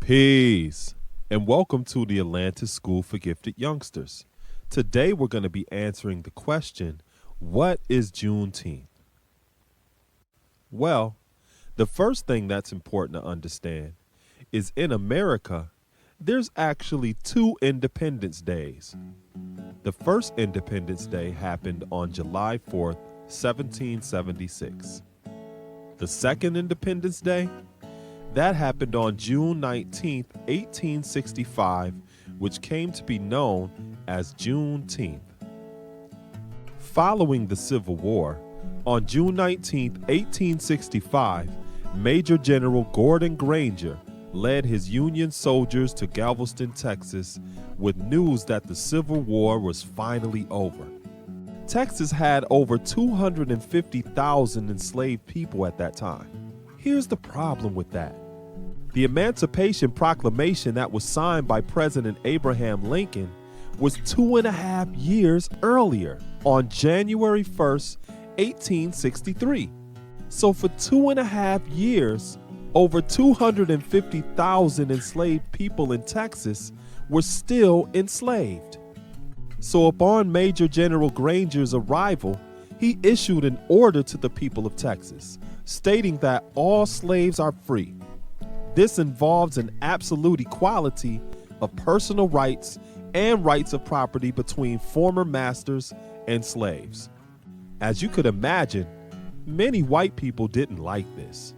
Peace, and welcome to the Atlantis School for Gifted Youngsters. Today we're going to be answering the question, what is Juneteenth? Well, the first thing that's important to understand is in America, there's actually two Independence Days. The first Independence Day happened on July 4th, 1776. The second Independence Day, that happened on June 19th, 1865, which came to be known as Juneteenth. Following the Civil War, on June 19th, 1865, Major General Gordon Granger led his Union soldiers to Galveston, Texas, with news that the Civil War was finally over. Texas had over 250,000 enslaved people at that time. Here's the problem with that. The Emancipation Proclamation that was signed by President Abraham Lincoln was 2.5 years earlier, on January 1st, 1863. So for 2.5 years, over 250,000 enslaved people in Texas were still enslaved. So upon Major General Granger's arrival, he issued an order to the people of Texas, stating that all slaves are free. This involves an absolute equality of personal rights and rights of property between former masters and slaves. As you could imagine, many white people didn't like this.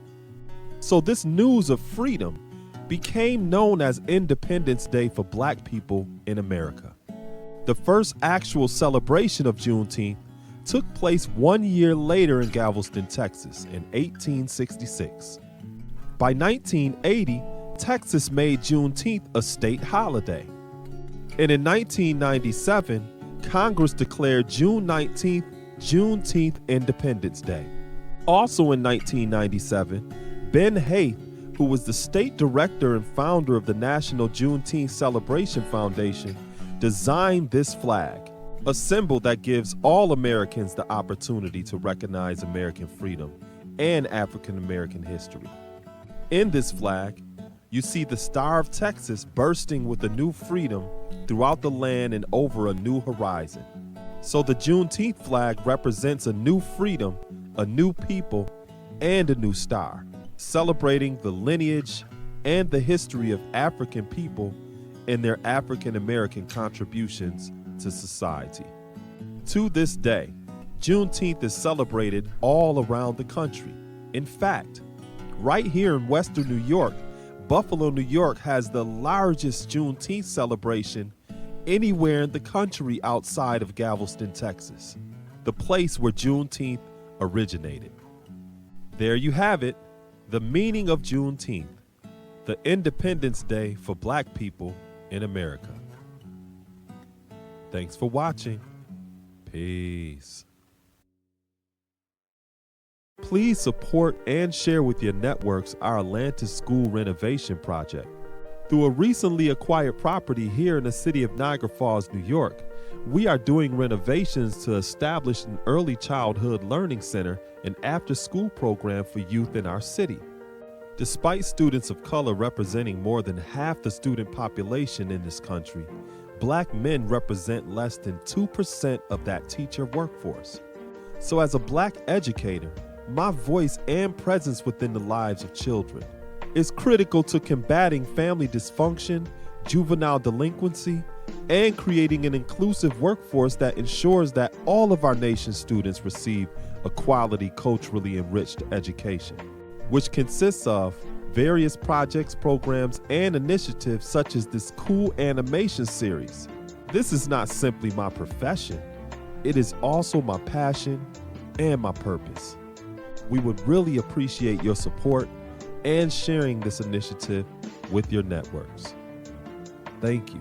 So this news of freedom became known as Independence Day for Black people in America. The first actual celebration of Juneteenth took place 1 year later in Galveston, Texas in 1866. By 1980, Texas made Juneteenth a state holiday. And in 1997, Congress declared June 19th Juneteenth Independence Day. Also in 1997, Ben Haith, who was the state director and founder of the National Juneteenth Celebration Foundation, designed this flag, a symbol that gives all Americans the opportunity to recognize American freedom and African American history. In this flag, you see the Star of Texas bursting with a new freedom throughout the land and over a new horizon. So the Juneteenth flag represents a new freedom, a new people, and a new star, celebrating the lineage and the history of African people and their African American contributions to society. To this day, Juneteenth is celebrated all around the country. In fact, right here in Western New York, Buffalo, New York has the largest Juneteenth celebration anywhere in the country outside of Galveston, Texas, the place where Juneteenth originated. There you have it, the meaning of Juneteenth, the Independence Day for Black people in America. Thanks for watching. Peace. Please support and share with your networks our Atlantis School Renovation project. Through a recently acquired property here in the city of Niagara Falls, New York, we are doing renovations to establish an early childhood learning center and after-school program for youth in our city. Despite students of color representing more than half the student population in this country, Black men represent less than 2% of that teacher workforce. So as a Black educator, my voice and presence within the lives of children is critical to combating family dysfunction, juvenile delinquency, and creating an inclusive workforce that ensures that all of our nation's students receive a quality, culturally enriched education, which consists of various projects, programs, and initiatives such as this cool animation series. This is not simply my profession, it is also my passion and my purpose. We would really appreciate your support and sharing this initiative with your networks. Thank you.